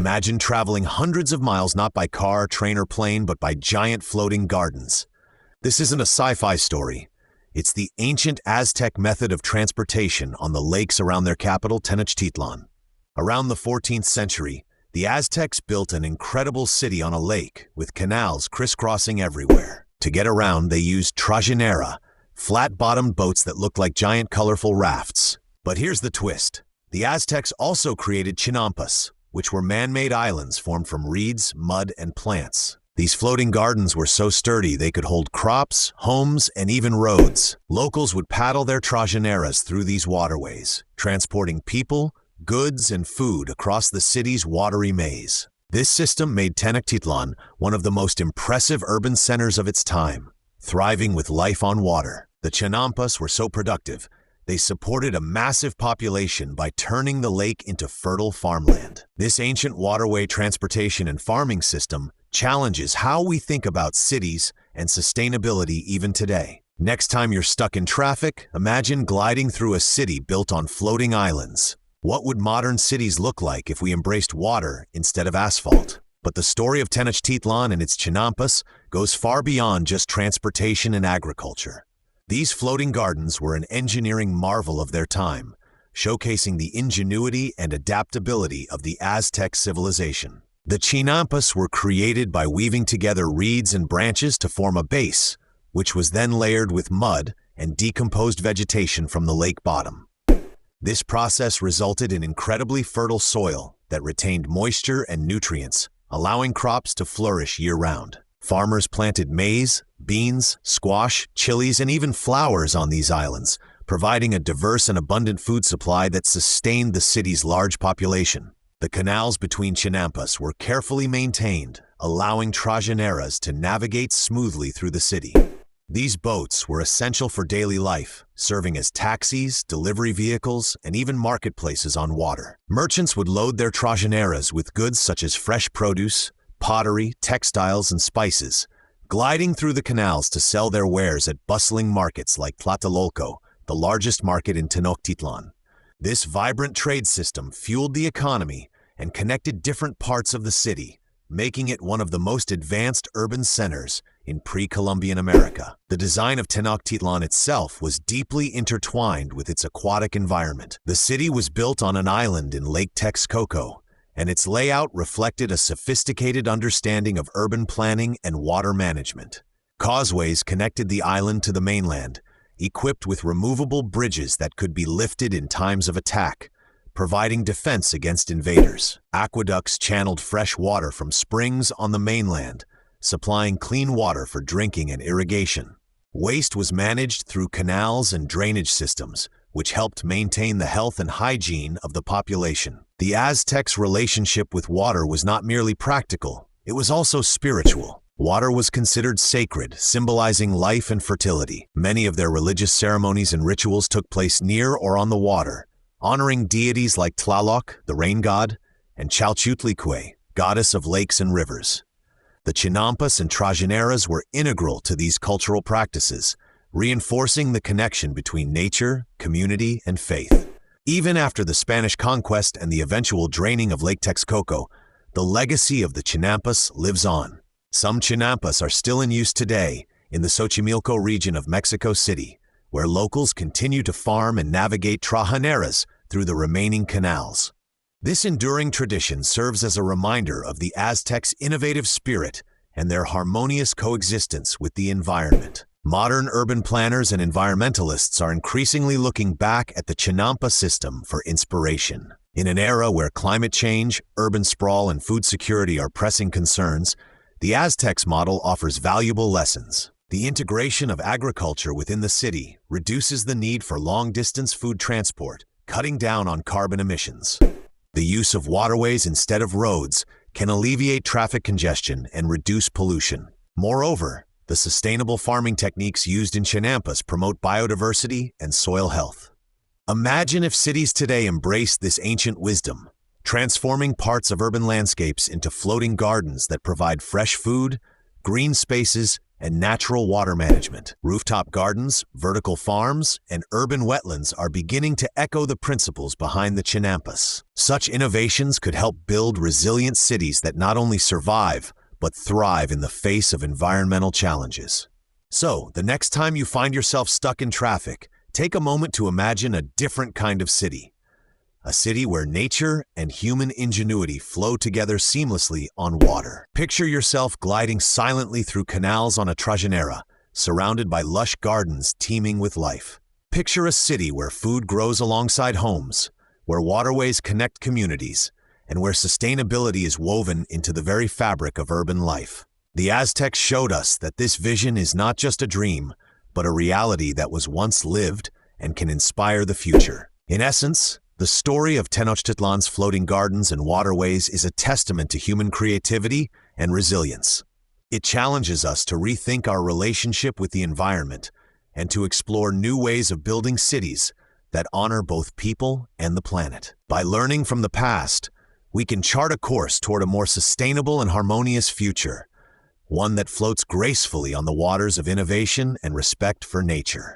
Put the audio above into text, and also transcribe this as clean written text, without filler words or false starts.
Imagine traveling hundreds of miles not by car, train, or plane, but by giant floating gardens. This isn't a sci-fi story. It's the ancient Aztec method of transportation on the lakes around their capital, Tenochtitlan. Around the 14th century, the Aztecs built an incredible city on a lake with canals crisscrossing everywhere. To get around, they used trajinera, flat-bottomed boats that looked like giant colorful rafts. But here's the twist. The Aztecs also created chinampas, which were man-made islands formed from reeds, mud, and plants. These floating gardens were so sturdy they could hold crops, homes, and even roads. Locals would paddle their trajineras through these waterways, transporting people, goods, and food across the city's watery maze. This system made Tenochtitlan one of the most impressive urban centers of its time, thriving with life on water. The chinampas were so productive, they supported a massive population by turning the lake into fertile farmland. This ancient waterway transportation and farming system challenges how we think about cities and sustainability even today. Next time you're stuck in traffic, imagine gliding through a city built on floating islands. What would modern cities look like if we embraced water instead of asphalt? But the story of Tenochtitlan and its chinampas goes far beyond just transportation and agriculture. These floating gardens were an engineering marvel of their time, showcasing the ingenuity and adaptability of the Aztec civilization. The chinampas were created by weaving together reeds and branches to form a base, which was then layered with mud and decomposed vegetation from the lake bottom. This process resulted in incredibly fertile soil that retained moisture and nutrients, allowing crops to flourish year-round. Farmers planted maize, beans, squash, chilies, and even flowers on these islands, providing a diverse and abundant food supply that sustained the city's large population. The canals between chinampas were carefully maintained, allowing trajineras to navigate smoothly through the city. These boats were essential for daily life, serving as taxis, delivery vehicles, and even marketplaces on water. Merchants would load their trajineras with goods such as fresh produce, pottery, textiles, and spices, gliding through the canals to sell their wares at bustling markets like Tlatelolco, the largest market in Tenochtitlan. This vibrant trade system fueled the economy and connected different parts of the city, making it one of the most advanced urban centers in pre-Columbian America. The design of Tenochtitlan itself was deeply intertwined with its aquatic environment. The city was built on an island in Lake Texcoco, and its layout reflected a sophisticated understanding of urban planning and water management. Causeways connected the island to the mainland, equipped with removable bridges that could be lifted in times of attack, providing defense against invaders. Aqueducts channeled fresh water from springs on the mainland, supplying clean water for drinking and irrigation. Waste was managed through canals and drainage systems, which helped maintain the health and hygiene of the population. The Aztecs' relationship with water was not merely practical, it was also spiritual. Water was considered sacred, symbolizing life and fertility. Many of their religious ceremonies and rituals took place near or on the water, honoring deities like Tlaloc, the rain god, and Chalchutlicue, goddess of lakes and rivers. The chinampas and trajineras were integral to these cultural practices, reinforcing the connection between nature, community, and faith. Even after the Spanish conquest and the eventual draining of Lake Texcoco, the legacy of the chinampas lives on. Some chinampas are still in use today in the Xochimilco region of Mexico City, where locals continue to farm and navigate trajineras through the remaining canals. This enduring tradition serves as a reminder of the Aztecs' innovative spirit and their harmonious coexistence with the environment. Modern urban planners and environmentalists are increasingly looking back at the chinampa system for inspiration. In an era where climate change, urban sprawl, and food security are pressing concerns, the Aztecs model offers valuable lessons. The integration of agriculture within the city reduces the need for long-distance food transport, cutting down on carbon emissions. The use of waterways instead of roads can alleviate traffic congestion and reduce pollution. Moreover, the sustainable farming techniques used in chinampas promote biodiversity and soil health. Imagine if cities today embraced this ancient wisdom, transforming parts of urban landscapes into floating gardens that provide fresh food, green spaces, and natural water management. Rooftop gardens, vertical farms, and urban wetlands are beginning to echo the principles behind the chinampas. Such innovations could help build resilient cities that not only survive, but thrive in the face of environmental challenges. So, the next time you find yourself stuck in traffic, take a moment to imagine a different kind of city. A city where nature and human ingenuity flow together seamlessly on water. Picture yourself gliding silently through canals on a trajinera, surrounded by lush gardens teeming with life. Picture a city where food grows alongside homes, where waterways connect communities, and where sustainability is woven into the very fabric of urban life. The Aztecs showed us that this vision is not just a dream, but a reality that was once lived and can inspire the future. In essence, the story of Tenochtitlan's floating gardens and waterways is a testament to human creativity and resilience. It challenges us to rethink our relationship with the environment and to explore new ways of building cities that honor both people and the planet. By learning from the past, we can chart a course toward a more sustainable and harmonious future, one that floats gracefully on the waters of innovation and respect for nature.